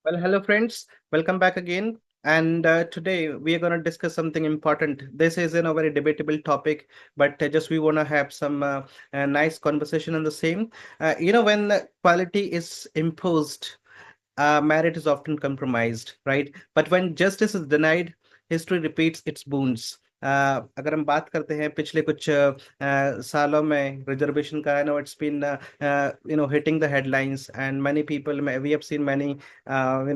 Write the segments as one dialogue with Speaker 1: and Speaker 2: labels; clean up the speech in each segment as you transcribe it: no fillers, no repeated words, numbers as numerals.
Speaker 1: Well, hello, friends. Welcome back again. And today we are going to discuss something important. This is a very debatable topic, but just we want to have some nice conversation on the same. When quality is imposed, merit is often compromised, right? But when justice is denied, history repeats its wounds. अगर हम बात करते हैं पिछले कुछ सालों में reservation का, it's been hitting the headlines, and many people, we have seen many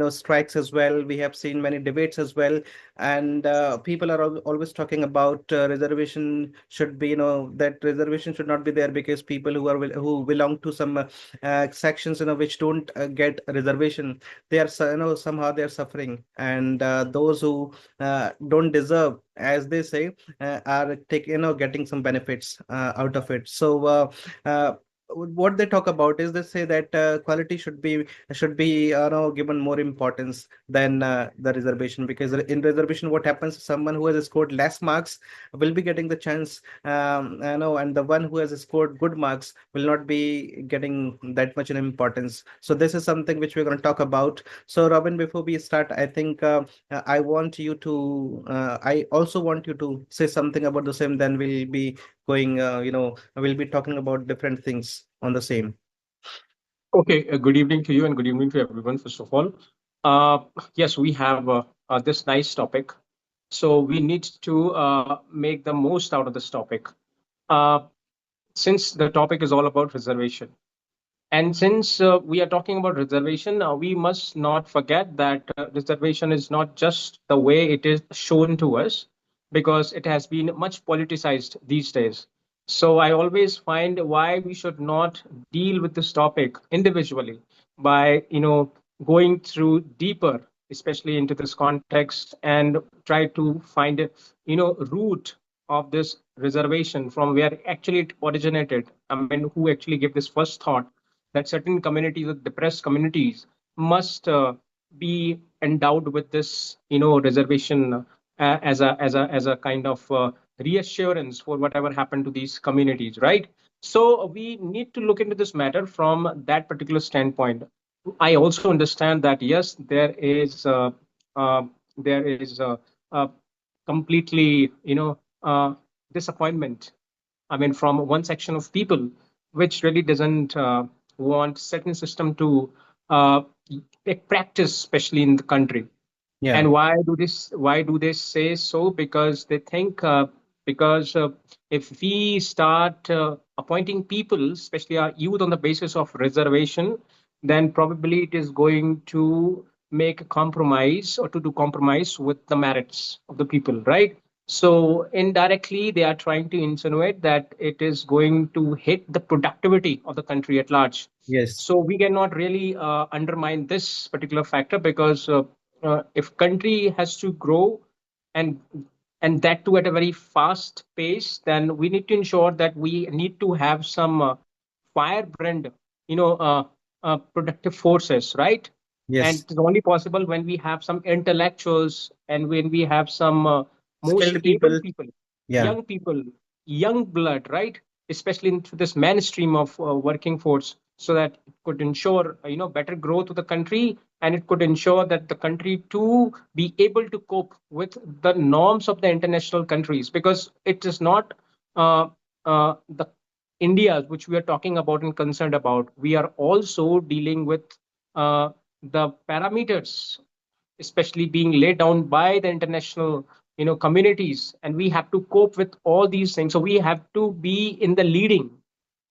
Speaker 1: strikes as well. We have seen many debates as well, and people are always talking about reservation should be, that reservation should not be there because people who belong to some sections, which don't get reservation, they are somehow they are suffering, and those who don't deserve, as they say, are getting some benefits out of it. So what they talk about is they say that quality should be given more importance than the reservation, because in reservation what happens, someone who has scored less marks will be getting the chance, and the one who has scored good marks will not be getting that much in importance. So this is something which we're going to talk about. So Robin, before we start, I think I also want you to say something about the same. Then we'll be going, we'll be talking about different things on the same.
Speaker 2: Okay, good evening to you and good evening to everyone, first of all. Yes, we have this nice topic. So we need to make the most out of this topic. Uh, since the topic is all about reservation. And since we are talking about reservation, we must not forget that reservation is not just the way it is shown to us, because it has been much politicized these days. So I always find why we should not deal with this topic individually by, going through deeper, especially into this context, and try to find a, root of this reservation from where actually it originated. I mean, who actually gave this first thought that certain communities or depressed communities must be endowed with this reservation as a kind of reassurance for whatever happened to these communities, right? So we need to look into this matter from that particular standpoint. I also understand that yes, uh, there is completely disappointment, I mean, from one section of people, which really doesn't want certain system to uh, take practice, especially in the country.
Speaker 1: Yeah.
Speaker 2: And why do this? Why do they say so? Because they think because if we start appointing people, especially our youth, on the basis of reservation, then probably it is going to make a compromise or to do compromise with the merits of the people, right? So indirectly, they are trying to insinuate that it is going to hit the productivity of the country at large.
Speaker 1: Yes.
Speaker 2: So we cannot really undermine this particular factor, because if country has to grow and and that too at a very fast pace, then we need to ensure that we need to have some firebrand, productive forces, right? And
Speaker 1: Yes.
Speaker 2: it's only possible when we have some intellectuals and when we have some most
Speaker 1: Skilled
Speaker 2: able
Speaker 1: people.
Speaker 2: people,
Speaker 1: Yeah.
Speaker 2: people, young blood, right? Especially into this mainstream of working force, so that it could ensure better growth of the country, and it could ensure that the country too be able to cope with the norms of the international countries, because it is not the India which we are talking about and concerned about. We are also dealing with uh, the parameters, especially being laid down by the international communities, and we have to cope with all these things. So we have to be in the leading,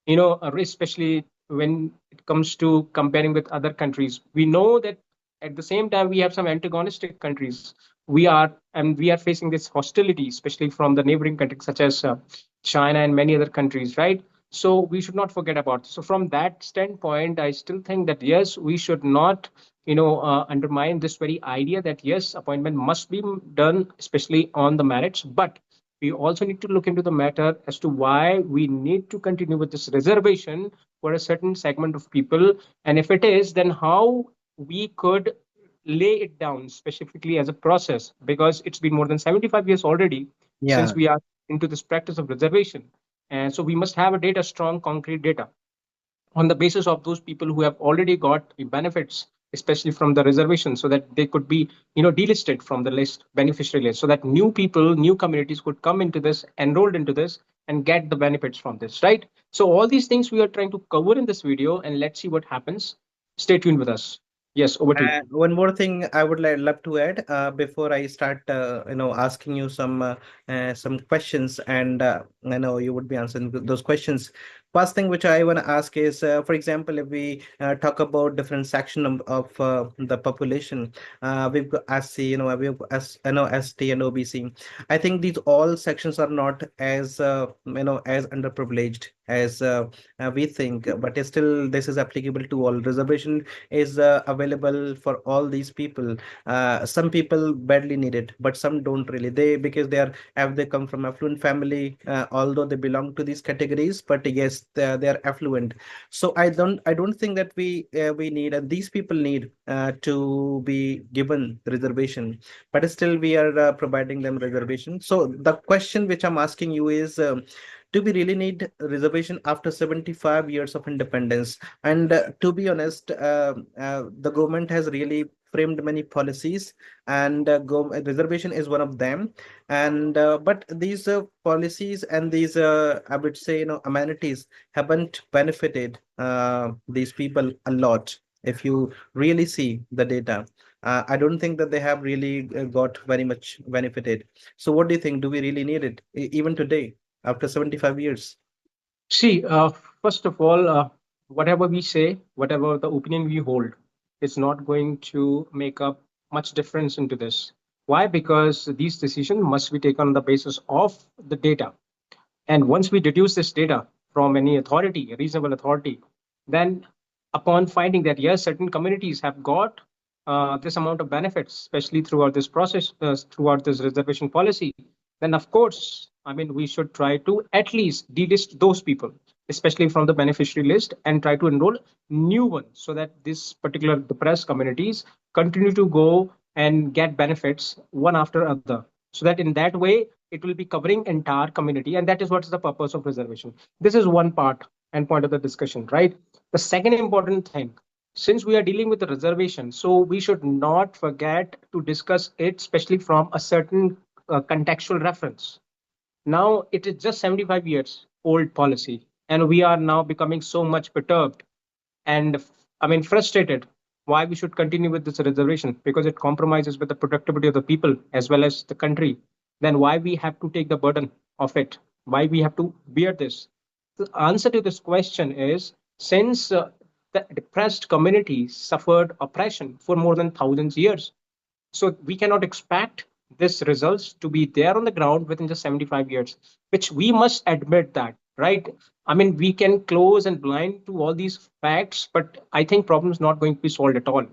Speaker 2: especially when it comes to comparing with other countries. We know that at the same time we have some antagonistic countries. We are facing this hostility, especially from the neighboring countries such as China and many other countries, right? So we should not forget about this. So from that standpoint, I still think that yes, we should not undermine this very idea that yes, appointment must be done, especially on the merits, but we also need to look into the matter as to why we need to continue with this reservation for a certain segment of people. And if it is, then how we could lay it down specifically as a process, because it's been more than 75 years already since
Speaker 1: Yeah.
Speaker 2: we are into this practice of reservation. And so we must have a strong, concrete data on the basis of those people who have already got the benefits especially from the reservation, so that they could be, delisted from the list, beneficiary list, so that new people, new communities could come into this, enrolled into this, and get the benefits from this, right? So all these things we are trying to cover in this video, and let's see what happens. Stay tuned with us. Yes, over to you.
Speaker 1: One more thing I would love to add before I start, asking you some questions, and I know you would be answering those questions. First thing which I want to ask is, for example, if we talk about different section of the population, we've got SC, we've got ST and OBC. I think these all sections are not as as underprivileged as we think, but still this is applicable to all. Reservation is available for all these people. Some people badly need it, but some don't really. They because they are have they come from affluent family, although they belong to these categories, but yes, they are affluent. So I don't think that we need, and these people need to be given reservation, but still we are providing them reservation. So the question which I'm asking you is, do we really need reservation after 75 years of independence? And to be honest, the government has really framed many policies, and reservation is one of them. And but these policies and these, I would say, amenities haven't benefited these people a lot. If you really see the data, I don't think that they have really got very much benefited. So, what do you think? Do we really need it even today after 75 years?
Speaker 2: See, first of all, whatever we say, whatever the opinion we hold, is not going to make up much difference into this. Why? Because these decisions must be taken on the basis of the data. And once we deduce this data from any authority, a reasonable authority, then upon finding that yes, certain communities have got this amount of benefits, especially throughout this process, throughout this reservation policy, then of course, I mean, we should try to at least delist those people, especially from the beneficiary list, and try to enroll new ones so that this particular depressed communities continue to go and get benefits one after other. So that in that way, it will be covering entire community, and that is what is the purpose of reservation. This is one part and point of the discussion, right? The second important thing, since we are dealing with the reservation, so we should not forget to discuss it, especially from a certain contextual reference. Now it is just 75 years old policy, and we are now becoming so much perturbed and, I mean, frustrated why we should continue with this reservation, because it compromises with the productivity of the people as well as the country. Then why we have to take the burden of it? Why we have to bear this? The answer to this question is, since the depressed community suffered oppression for more than thousands of years, so we cannot expect this results to be there on the ground within just 75 years, which we must admit that, right? I mean, we can close and blind to all these facts, but I think problem is not going to be solved at all.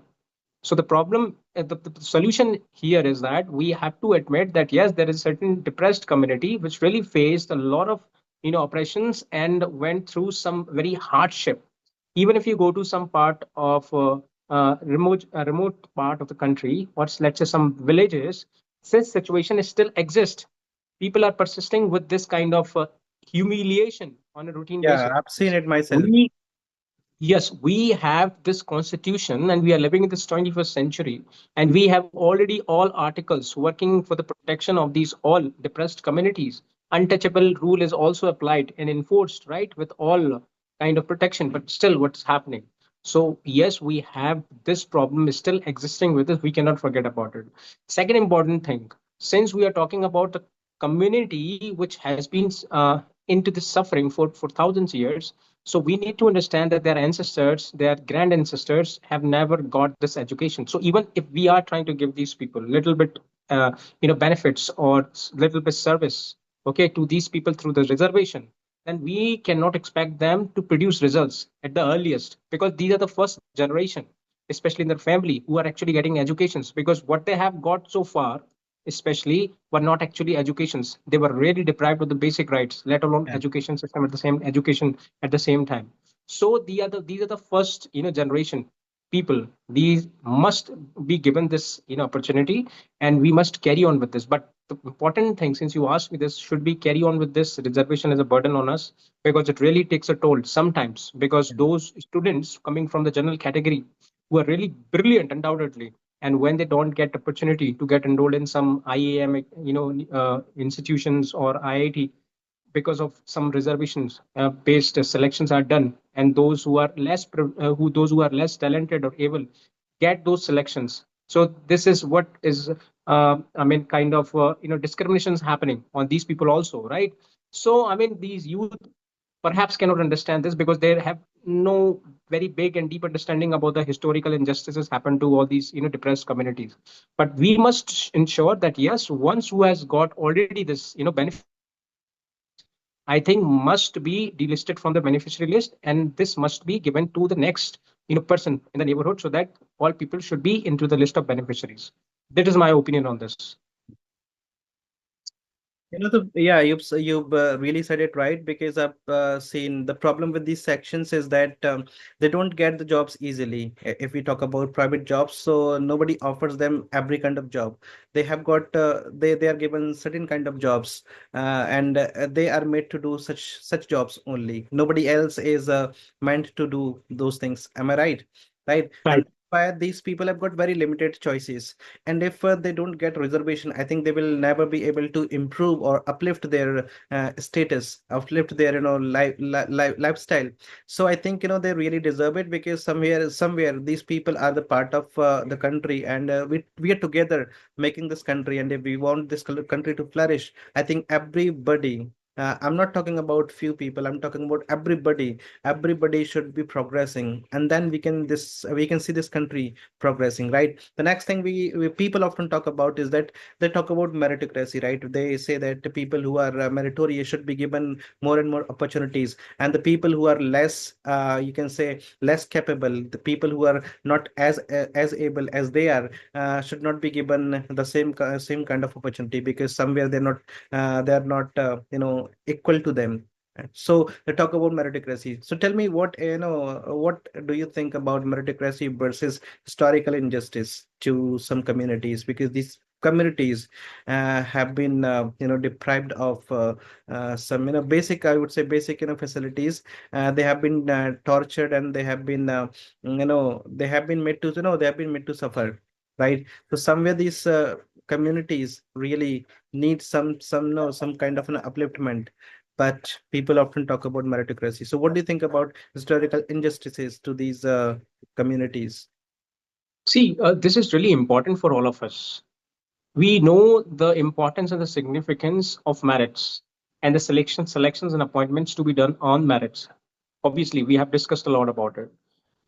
Speaker 2: So the problem, the solution here is that we have to admit that yes, there is a certain depressed community which really faced a lot of, oppressions and went through some very hardship. Even if you go to some part of remote part of the country, or let's say some villages, this situation is still exist. People are persisting with this kind of humiliation on a routine
Speaker 1: Yeah,
Speaker 2: basis.
Speaker 1: I've seen it myself.
Speaker 2: We Yes, we have this constitution and we are living in this 21st century, and we have already all articles working for the protection of these all depressed communities. Untouchable rule is also applied and enforced, right, with all kind of protection, but still what's happening? So yes, we have this problem is still existing with us. We cannot forget about it. Second important thing, since we are talking about the community which has been into this suffering for thousands of years, so we need to understand that their ancestors, their grand ancestors have never got this education. So even if we are trying to give these people little bit, benefits or little bit service, okay, to these people through the reservation, then we cannot expect them to produce results at the earliest, because these are the first generation, especially in their family, who are actually getting educations, because what they have got so far especially were not actually educations. They were really deprived of the basic rights, let alone
Speaker 1: Yeah.
Speaker 2: education system at the same education at the same time. So these are the first generation people. These must be given this opportunity, and we must carry on with this. But the important thing, since you asked me this, should we carry on with this reservation as a burden on us? Because it really takes a toll sometimes. Because
Speaker 1: Yeah.
Speaker 2: those students coming from the general category, who are really brilliant, undoubtedly. And when they don't get opportunity to get enrolled in some IAM, institutions or IIT, because of some reservations based selections are done, and those who are those who are less talented or able get those selections. So this is what is kind of discriminations happening on these people also, right? So these youth perhaps cannot understand this because they have no very big and deep understanding about the historical injustices happen to all these depressed communities. But we must ensure that yes, once who has got already this beneficiary list, I think must be delisted from the beneficiary list, and this must be given to the next person in the neighborhood, so that all people should be into the list of beneficiaries. That is my opinion on this.
Speaker 1: Yeah, you've really said it right, because I've seen the problem with these sections is that they don't get the jobs easily. If we talk about private jobs, so nobody offers them every kind of job. They have got they are given certain kind of jobs, and they are made to do such jobs only. Nobody else is meant to do those things. Am I right? Right. And
Speaker 2: Right.
Speaker 1: why these people have got very limited choices, and if they don't get reservation, I think they will never be able to improve or uplift their status, uplift their lifestyle. So I think they really deserve it, because somewhere these people are the part of the country, and we are together making this country. And if we want this country to flourish, I think everybody, I'm not talking about few people, I'm talking about everybody should be progressing, and then we can see this country progressing, right? The next thing we people often talk about is that they talk about meritocracy, right? They say that the people who are meritorious should be given more and more opportunities, and the people who are less, you can say, less capable, the people who are not as able as they are, should not be given the same kind of opportunity, because somewhere they're not equal to them. So they talk about meritocracy. So tell me, what do you think about meritocracy versus historical injustice to some communities? Because these communities have been deprived of some basic, I would say, basic facilities. They have been tortured, and they have been they have been made to they have been made to suffer, right? So somewhere these communities really need some no some kind of an upliftment, but people often talk about meritocracy. So what do you think about historical injustices to these communities?
Speaker 2: See, this is really important for all of us. We know the importance and the significance of merits and the selections and appointments to be done on merits. Obviously, we have discussed a lot about it.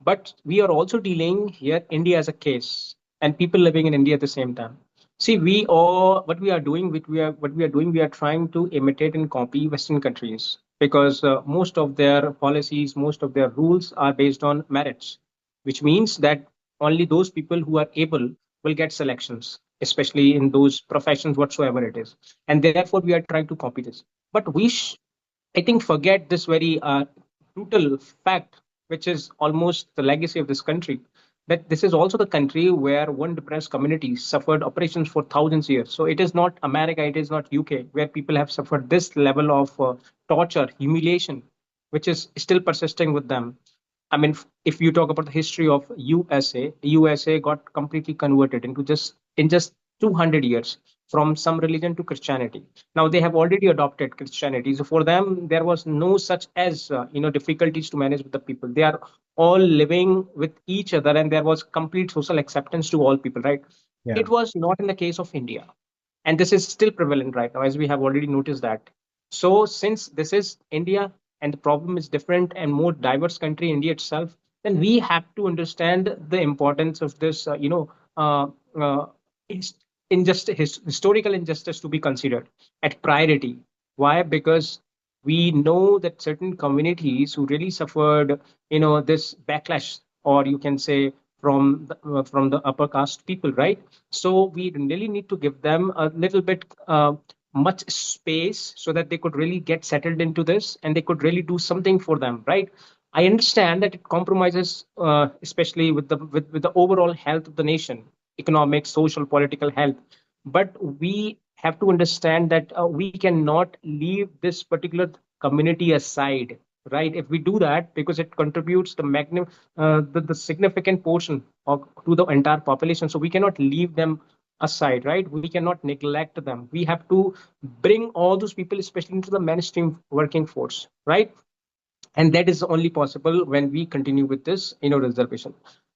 Speaker 2: But we are also dealing here India as a case and people living in India at the same time. See, we all what we are doing, we are trying to imitate and copy Western countries because most of their policies, most of their rules are based on merits, which means that only those people who are able will get selections, especially in those professions whatsoever it is. And therefore, we are trying to copy this. But I think, forget this very brutal fact, which is almost the legacy of this country, that this is also the country where one depressed community suffered operations for thousands of years. So it is not America, it is not UK, where people have suffered this level of torture, humiliation, which is still persisting with them. If you talk about the history of USA got completely converted into just 200 years from some religion to Christianity. Now they have already adopted Christianity, so for them there was no such as difficulties to manage with the people. They are all living with each other, and there was complete social acceptance to all people. Right?
Speaker 1: Yeah.
Speaker 2: It was not in the case of India, and this is still prevalent right now, as we have already noticed that. So since this is India and the problem is different and more diverse country, India itself, then we have to understand the importance of this uh, uh, historical injustice to be considered at priority. Why? Because we know that certain communities who really suffered this backlash, or you can say from the upper caste people, right? So we really need to give them a little bit much space so that they could really get settled into this and they could really do something for them, right? I understand that it compromises, especially with the overall health of the nation, economic, social, political health. But we have to understand that we cannot leave this particular community aside, right? If we do that, because it contributes the significant portion of to the entire population, so we cannot leave them aside, right? We cannot neglect them. We have to bring all those people, especially into the mainstream working force, right? And that is only possible when we continue with this reservation.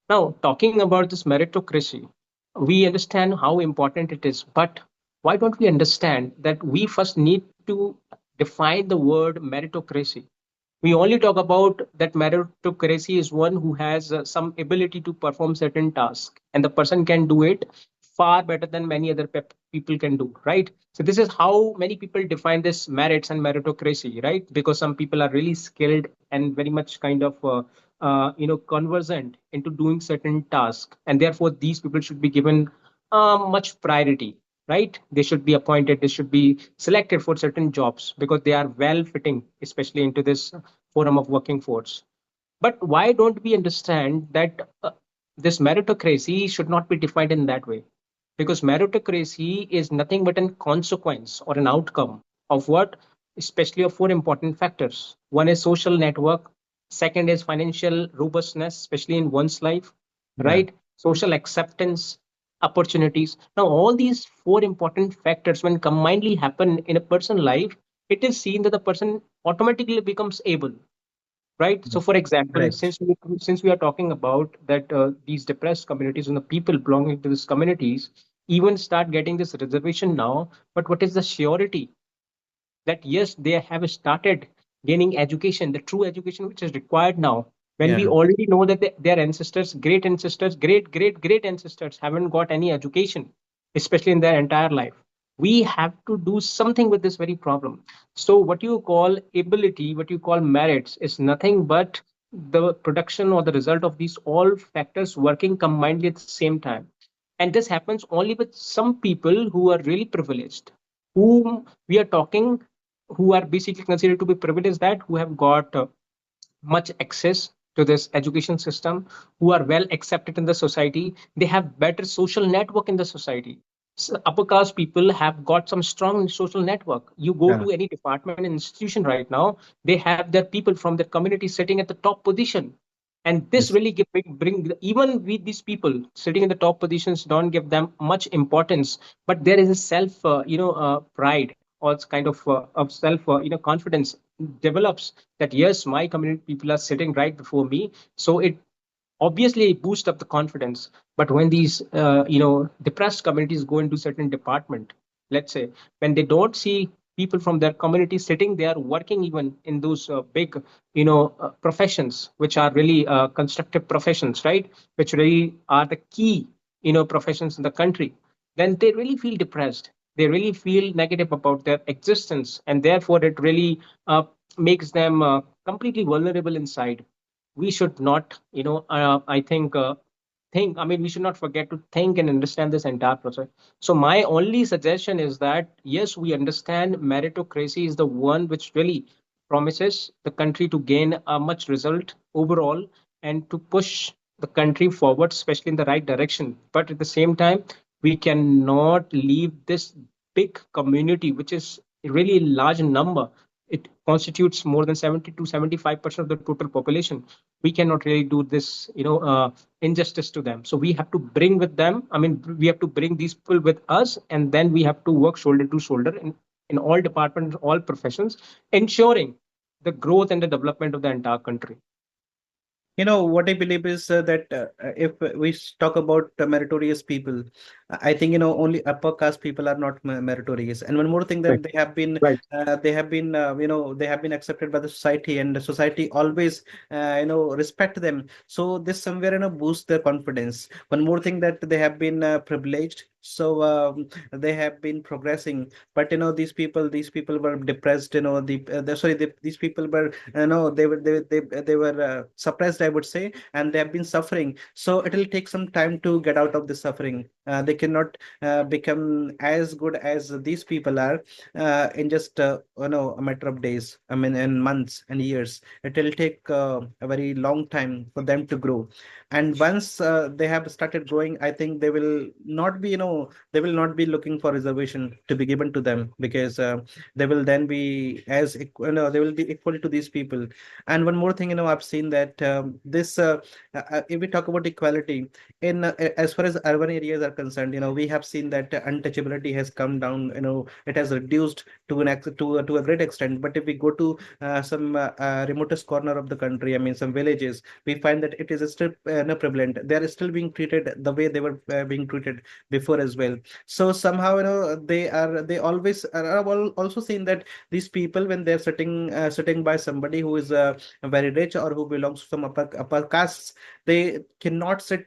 Speaker 2: Now, talking about this meritocracy, we understand how important it is, but why don't we understand that we first need to define the word meritocracy? We only talk about that meritocracy is one who has some ability to perform certain tasks, and the person can do it far better than many other people can do, right? So this is how many people define this merits and meritocracy, right? Because some people are really skilled and very much kind of conversant into doing certain tasks, and therefore these people should be given much priority, right? They should be appointed, they should be selected for certain jobs because they are well fitting, especially into this forum of working force. But why don't we understand that this meritocracy should not be defined in that way? Because meritocracy is nothing but a consequence or an outcome of what? Especially of four important factors. One is social network, second is financial robustness, especially in one's life,
Speaker 1: Yeah.
Speaker 2: right? Social acceptance, opportunities. Now, all these four important factors, when combinedly happen in a person's life, it is seen that the person automatically becomes able, right? So for example,
Speaker 1: Correct.
Speaker 2: since we are talking about that these depressed communities and the people belonging to these communities even start getting this reservation now, but what is the surety that yes, they have started gaining education, the true education which is required now, when we
Speaker 1: Yeah.
Speaker 2: already know that their ancestors, great ancestors, great ancestors haven't got any education, especially in their entire life. We have to do something with this very problem. So what you call ability, what you call merits, is nothing but the production or the result of these all factors working combinedly at the same time. And this happens only with some people who are really privileged, whom we are talking, who are basically considered to be privileged, that who have got much access to this education system, who are well accepted in the society, they have better social network in the society. So upper caste people have got some strong social network. You go
Speaker 1: Yeah.
Speaker 2: to any department and institution right now, they have their people from their community sitting at the top position. And this
Speaker 1: Yes.
Speaker 2: really bring, even with these people sitting in the top positions, don't give them much importance, but there is a self pride, or it's kind of self confidence develops, that yes, my community people are sitting right before me, so it obviously boost up the confidence. But when these depressed communities go into certain department, let's say, when they don't see people from their community sitting there working even in those big professions, which are really constructive professions, right, which really are the key professions in the country, then they really feel depressed, they really feel negative about their existence, and therefore it really makes them completely vulnerable inside. We should not I think, I mean, we should not forget to think and understand this entire process. So my only suggestion is that yes, we understand meritocracy is the one which really promises the country to gain a much result overall and to push the country forward, especially in the right direction. But at the same time, we cannot leave this big community, which is a really large number. It constitutes more than 70 to 75% of the total population. We cannot really do this injustice to them. So we have to bring with them, I mean, we have to bring these people with us, and then we have to work shoulder to shoulder in all departments, all professions, ensuring the growth and the development of the entire country.
Speaker 1: What I believe is that if we talk about meritorious people, I think only upper caste people are not meritorious. And one more thing,
Speaker 2: Right,
Speaker 1: that
Speaker 2: right.
Speaker 1: they have been accepted by the society, and the society always respect them. So this somewhere boosts their confidence. One more thing, that they have been privileged, so they have been progressing. But these people were depressed. These people were they were suppressed, I would say, and they have been suffering. So it will take some time to get out of the suffering. They cannot become as good as these people are in just a matter of days. I mean, in months and years. It will take a very long time for them to grow. And once they have started growing, I think they will not be they will not be looking for reservation to be given to them, because they will then be they will be equal to these people. And one more thing, I've seen that this if we talk about equality in as far as urban areas are concerned, we have seen that untouchability has come down. It has reduced to to a great extent. But if we go to some remotest corner of the country, I mean some villages, we find that it is still no prevalent. They are still being treated the way they were being treated before as well. So somehow, they always are also seen that these people, when they're sitting by somebody who is very rich or who belongs to some upper castes, they cannot sit,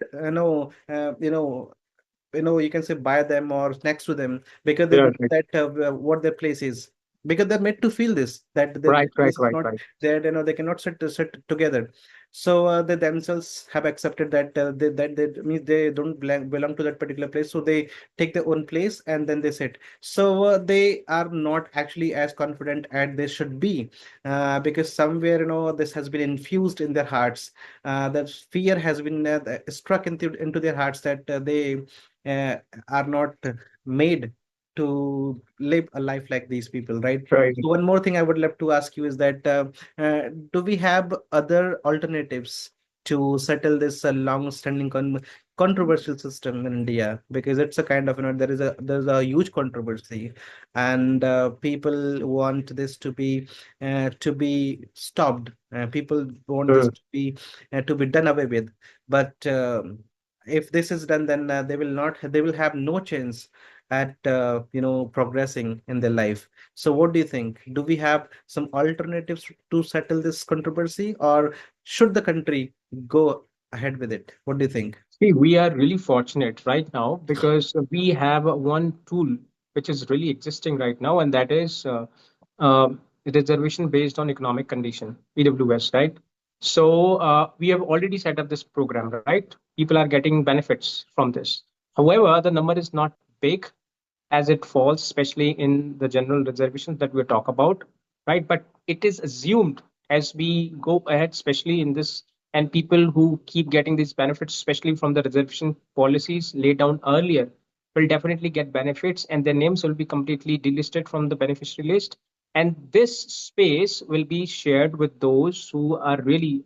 Speaker 1: you can say by them or next to them, because they
Speaker 2: Yeah,
Speaker 1: believe
Speaker 2: right,
Speaker 1: that what their place is, because they're made to feel this, that
Speaker 2: right,
Speaker 1: their
Speaker 2: right,
Speaker 1: place is
Speaker 2: right,
Speaker 1: not
Speaker 2: right.
Speaker 1: there. They cannot sit together. So they themselves have accepted that that means they don't belong to that particular place, so they take their own place and then they sit. So they are not actually as confident as they should be, because somewhere, this has been infused in their hearts. That fear has been struck into their hearts, that they uh, are not made to live a life like these people, right?
Speaker 2: Right.
Speaker 1: So one more thing I would love to ask you is that do we have other alternatives to settle this long-standing controversial system in India? Because it's a kind of, there's a huge controversy, and people want this to be stopped. People want this
Speaker 2: Mm.
Speaker 1: to be done away with. But if this is done, then they will have no chance at progressing in their life. So what do you think? Do we have some alternatives to settle this controversy, or should the country go ahead with it? What do you think?
Speaker 2: See, we are really fortunate right now because we have one tool which is really existing right now, and that is reservation based on economic condition, EWS, right? So we have already set up this program, right? People are getting benefits from this. However, the number is not big as it falls, especially in the general reservations that we talk about, right? But it is assumed as we go ahead, especially in this, and people who keep getting these benefits, especially from the reservation policies laid down earlier, will definitely get benefits, and their names will be completely delisted from the beneficiary list. And this space will be shared with those who are really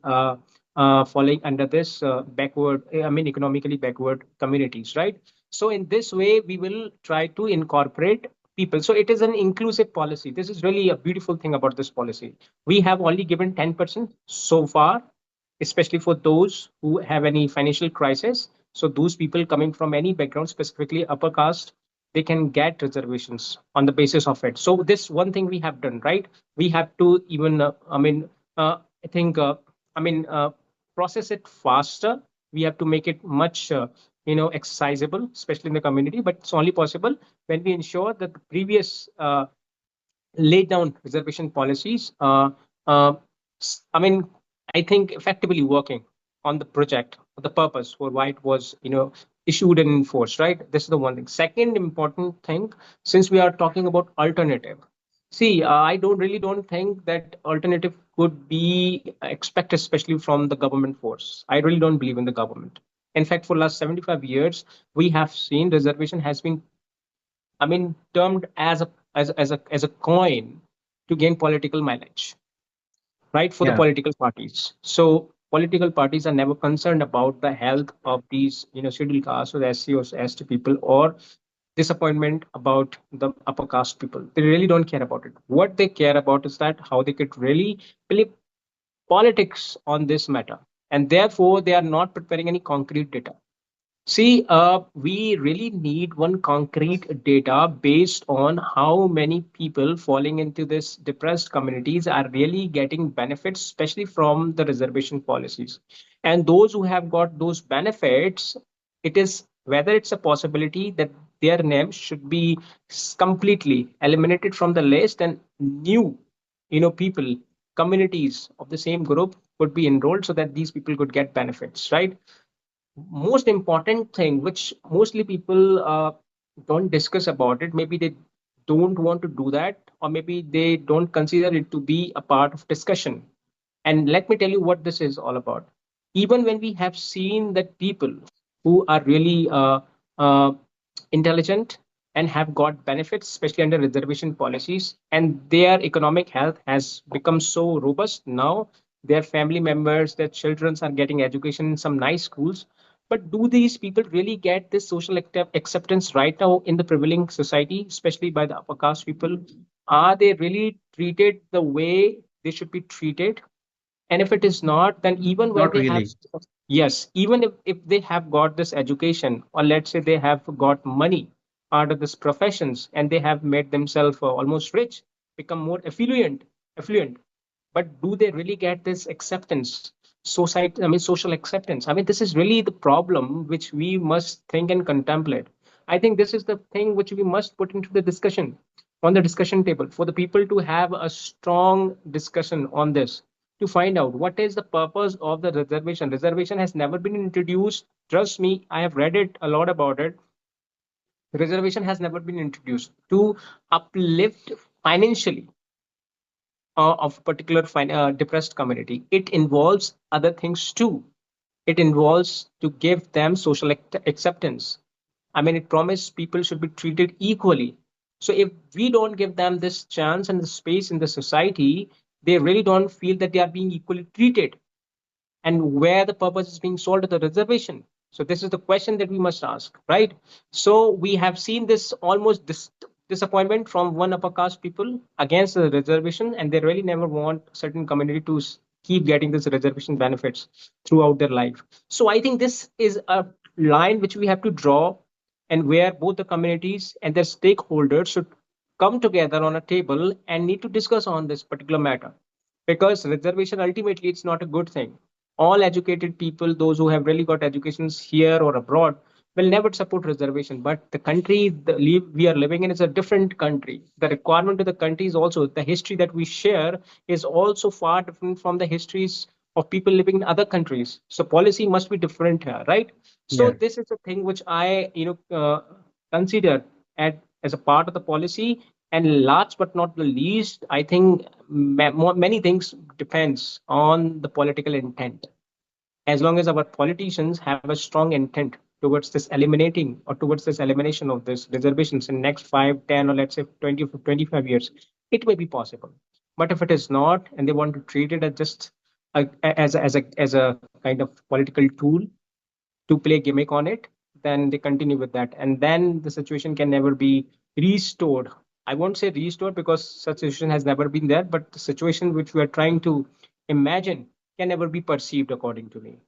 Speaker 2: falling under this backward, I mean, economically backward communities, right? So in this way, we will try to incorporate people. So it is an inclusive policy. This is really a beautiful thing about this policy. We have only given 10% so far, especially for those who have any financial crisis. So those people coming from any background, specifically upper caste, they can get reservations on the basis of it. So this one thing we have done, right? We have to even, I think, I mean, process it faster. We have to make it much accessible, especially in the community. But it's only possible when we ensure that the previous laid down reservation policies uh, I mean, I think effectively working on the project, the purpose for why it was issued and enforced, right? This is the one thing. Second important thing, since we are talking about alternative, see, I don't think that alternative could be expected, especially from the government force. I really don't believe in the government. In fact, for last 75 years, we have seen reservation has been, I mean, termed as a coin to gain political mileage, right? For the
Speaker 1: Yeah.
Speaker 2: political parties. So political parties are never concerned about the health of these, scheduled caste or SC or ST people, or disappointment about the upper caste people. They really don't care about it. What they care about is that how they could really play politics on this matter, and therefore they are not preparing any concrete data. See, we really need one concrete data based on how many people falling into this depressed communities are really getting benefits, especially from the reservation policies. And those who have got those benefits, it is whether it's a possibility that their names should be completely eliminated from the list, and new, people, communities of the same group could be enrolled so that these people could get benefits, right? Most important thing which mostly people don't discuss about it, maybe they don't want to do that, or maybe they don't consider it to be a part of discussion. And let me tell you what this is all about. Even when we have seen that people who are really uh, intelligent and have got benefits, especially under reservation policies, and their economic health has become so robust now. Their family members, their children are getting education in some nice schools. But do these people really get this social acceptance right now in the prevailing society, especially by the upper caste people? Are they really treated the way they should be treated? And if it is not, then even where
Speaker 1: Not
Speaker 2: they have,
Speaker 1: really.
Speaker 2: yes, even if they have got this education, or let's say they have got money out of this professions and they have made themselves almost rich, become more affluent, but do they really get this acceptance? Society, I mean, social acceptance. I mean, this is really the problem which we must think and contemplate. I think this is the thing which we must put into the discussion on the discussion table for the people to have a strong discussion on this, to find out what is the purpose of the reservation. Reservation has never been introduced. Trust me, I have read it a lot about it. Reservation has never been introduced to uplift financially of a particular depressed community. It involves other things too. It involves to give them social acceptance. I mean, it promised people should be treated equally. So if we don't give them this chance and the space in the society, they really don't feel that they are being equally treated, and where the purpose is being sold to the reservation. So this is the question that we must ask, right? So we have seen this almost disappointment from one upper caste people against the reservation, and they really never want certain community to keep getting this reservation benefits throughout their life. So I think this is a line which we have to draw, and where both the communities and their stakeholders should come together on a table and need to discuss on this particular matter, because reservation ultimately it's not a good thing. All educated people, those who have really got educations here or abroad, will never support reservation. But the country we are living in is a different country. The requirement of the country is also, the history that we share is also far different from the histories of people living in other countries. So policy must be different here, right? So
Speaker 1: Yeah.
Speaker 2: this is a thing which I, consider as a part of the policy. And last but not the least, I think many things depends on the political intent. As long as our politicians have a strong intent towards this eliminating or towards this elimination of this reservations in next 5, 10, or let's say 20 or 25 years, it may be possible. But if it is not, and they want to treat it as just as a kind of political tool to play gimmick on it, then they continue with that. And then the situation can never be restored. I won't say restored because such situation has never been there, but the situation which we are trying to imagine can never be perceived, according to me.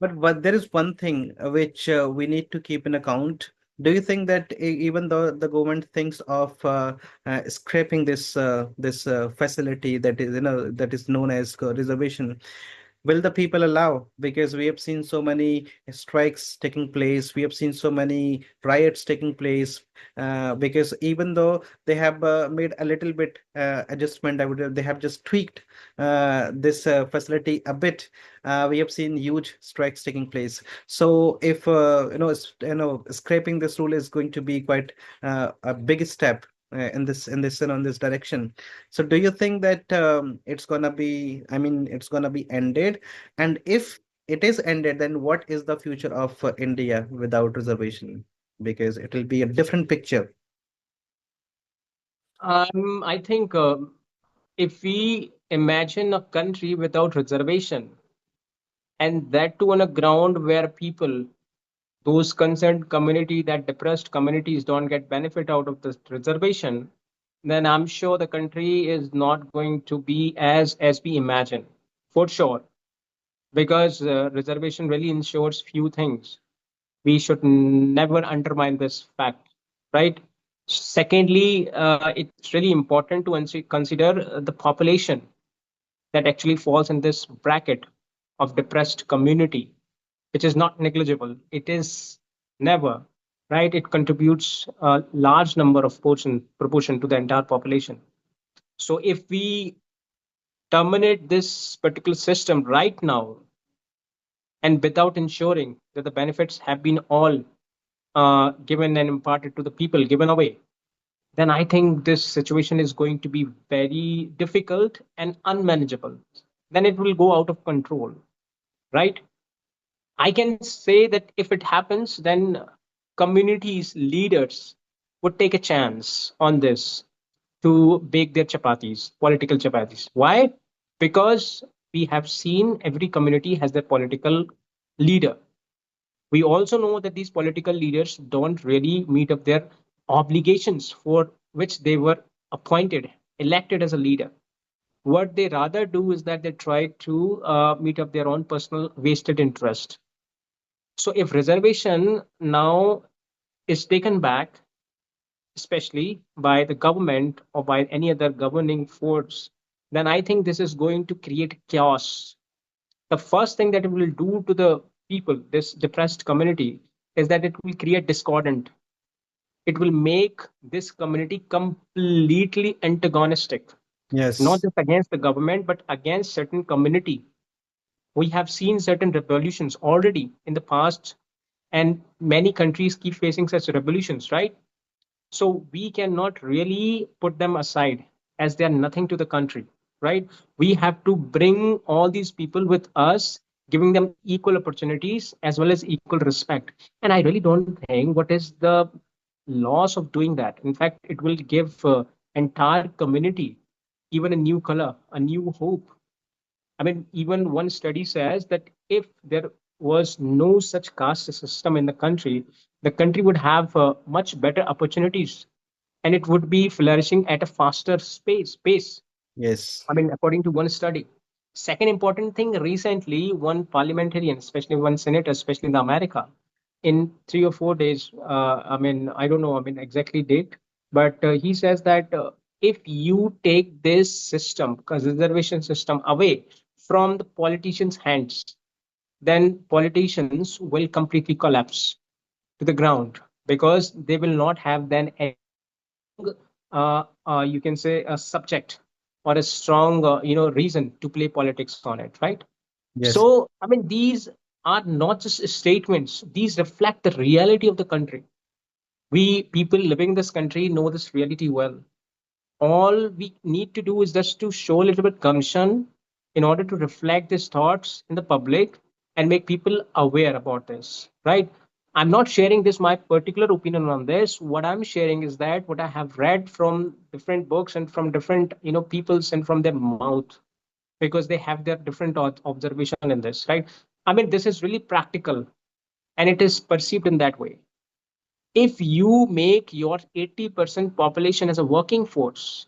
Speaker 1: But there is one thing which we need to keep in account. Do you think that even though the government thinks of scrapping this facility that is that is known as reservation, will the people allow? Because we have seen so many strikes taking place, we have seen so many riots taking place. Because even though they have made a little bit adjustment, I would they have just tweaked this facility a bit. We have seen huge strikes taking place. So if scraping this rule is going to be quite a big step on this direction. So do you think that it's gonna be, I mean, it's gonna be ended? And if it is ended, then what is the future of India without reservation? Because it will be a different picture.
Speaker 2: I think if we imagine a country without reservation, and that too on a ground where people, those concerned community, that depressed communities don't get benefit out of this reservation, then I'm sure the country is not going to be as we imagine, for sure. Because reservation really ensures few things. We should never undermine this fact, right? Secondly, it's really important to consider the population that actually falls in this bracket of depressed community, which is not negligible. It is never, right? It contributes a large number of proportion to the entire population. So if we terminate this particular system right now, and without ensuring that the benefits have been all given and imparted to the people, given away, then I think this situation is going to be very difficult and unmanageable. Then it will go out of control, right? I can say that if it happens, then communities, leaders would take a chance on this to bake their chapatis, political chapatis. Why? Because we have seen every community has their political leader. We also know that these political leaders don't really meet up their obligations for which they were appointed, elected as a leader. What they rather do is that they try to meet up their own personal vested interest. So if reservation now is taken back, especially by the government or by any other governing force, then I think this is going to create chaos. The first thing that it will do to the people, this depressed community, is that it will create discordant. It will make this community completely antagonistic, not
Speaker 1: Yes.
Speaker 2: just against the government, but against certain community. We have seen certain revolutions already in the past, and many countries keep facing such revolutions, right? So we cannot really put them aside as they are nothing to the country, right? We have to bring all these people with us, giving them equal opportunities as well as equal respect. And I really don't think what is the loss of doing that. In fact, it will give entire community even a new color, a new hope. I mean, even one study says that if there was no such caste system in the country would have much better opportunities, and it would be flourishing at a faster pace.
Speaker 1: Yes.
Speaker 2: I mean, according to one study. Second important thing, recently, one parliamentarian, especially one senator, especially in America, in 3 or 4 days, I mean, I don't know, I mean, exactly date, but he says that if you take this system, because reservation system, away from the politicians' hands, then politicians will completely collapse to the ground because they will not have then any strong, you can say, a subject or a strong, reason to play politics on it, right?
Speaker 1: Yes.
Speaker 2: So, I mean, these are not just statements; these reflect the reality of the country. We people living in this country know this reality well. All we need to do is just to show a little bit gumption in order to reflect these thoughts in the public and make people aware about this, right? I'm not sharing this my particular opinion on this. What I'm sharing is that what I have read from different books and from different peoples and from their mouth, because they have their different observation in this, right? I mean, this is really practical and it is perceived in that way. If you make your 80% population as a working force,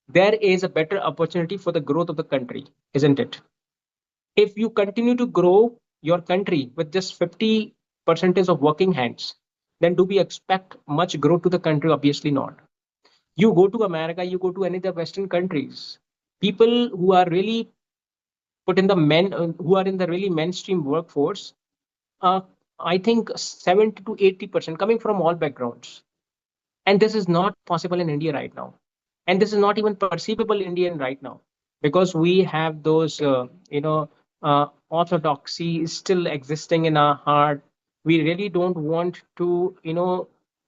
Speaker 2: there is a better opportunity for the growth of the country, isn't it? If you continue to grow your country with just 50 percentage of working hands, then do we expect much growth to the country? Obviously not. You go to America, you go to any of the Western countries, people who are really put in the men, who are in the really mainstream workforce, uh, I think 70 to 80% coming from all backgrounds. And this is not possible in India right now. And this is not even perceivable Indian right now because we have those, orthodoxy is still existing in our heart. We really don't want to,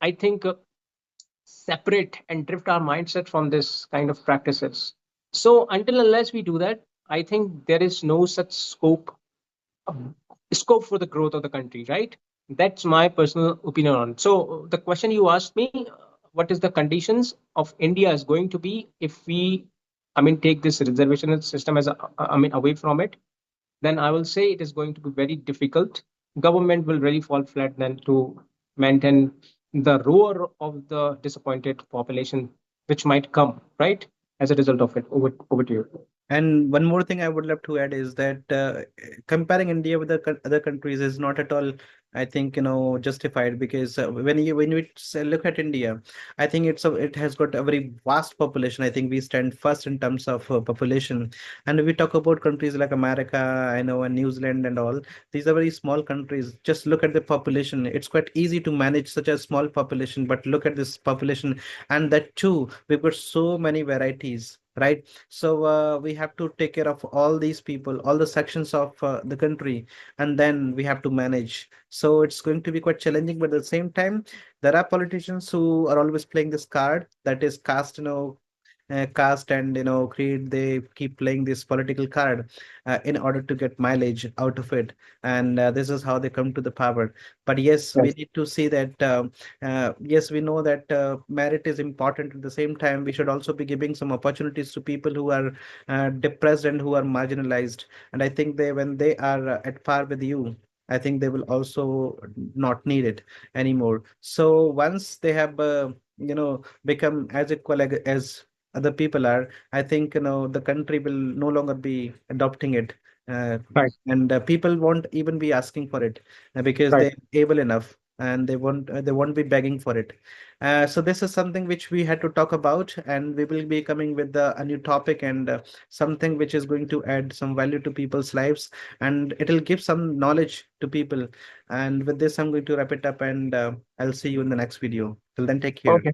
Speaker 2: I think, separate and drift our mindset from this kind of practices. So until unless we do that, I think there is no such scope for the growth of the country, right? That's my personal opinion on it. So the question you asked me, what is the conditions of India is going to be if we, I mean, take this reservation system as I mean, away from it, then I will say it is going to be very difficult. Government will really fall flat then to maintain the roar of the disappointed population, which might come, right? As a result of it. Over to you.
Speaker 1: And one more thing I would love to add is that comparing India with the other countries is not at all, I think, justified because when we look at India, I think it has got a very vast population. I think we stand first in terms of population, and if we talk about countries like America, I know, and New Zealand and all. These are very small countries. Just look at the population. It's quite easy to manage such a small population, but look at this population, and that too, we've got so many varieties, right? So we have to take care of all these people, all the sections of the country, and then we have to manage. So it's going to be quite challenging, but at the same time, there are politicians who are always playing this card that is caste, caste and creed, they keep playing this political card in order to get mileage out of it, and this is how they come to the power. But yes, we
Speaker 2: Yes.
Speaker 1: need to see that yes, we know that merit is important. At the same time, we should also be giving some opportunities to people who are depressed and who are marginalized. And I think they, when they are at par with you, I think they will also not need it anymore. So once they have become as equal as other people are, I think the country will no longer be adopting it, uh,
Speaker 2: Right.
Speaker 1: and people won't even be asking for it because
Speaker 2: Right.
Speaker 1: they're able enough, and they won't be begging for it. So this is something which we had to talk about, and we will be coming with a new topic, and something which is going to add some value to people's lives, and it'll give some knowledge to people. And with this, I'm going to wrap it up, and I'll see you in the next video. Till then, take care.
Speaker 2: Okay.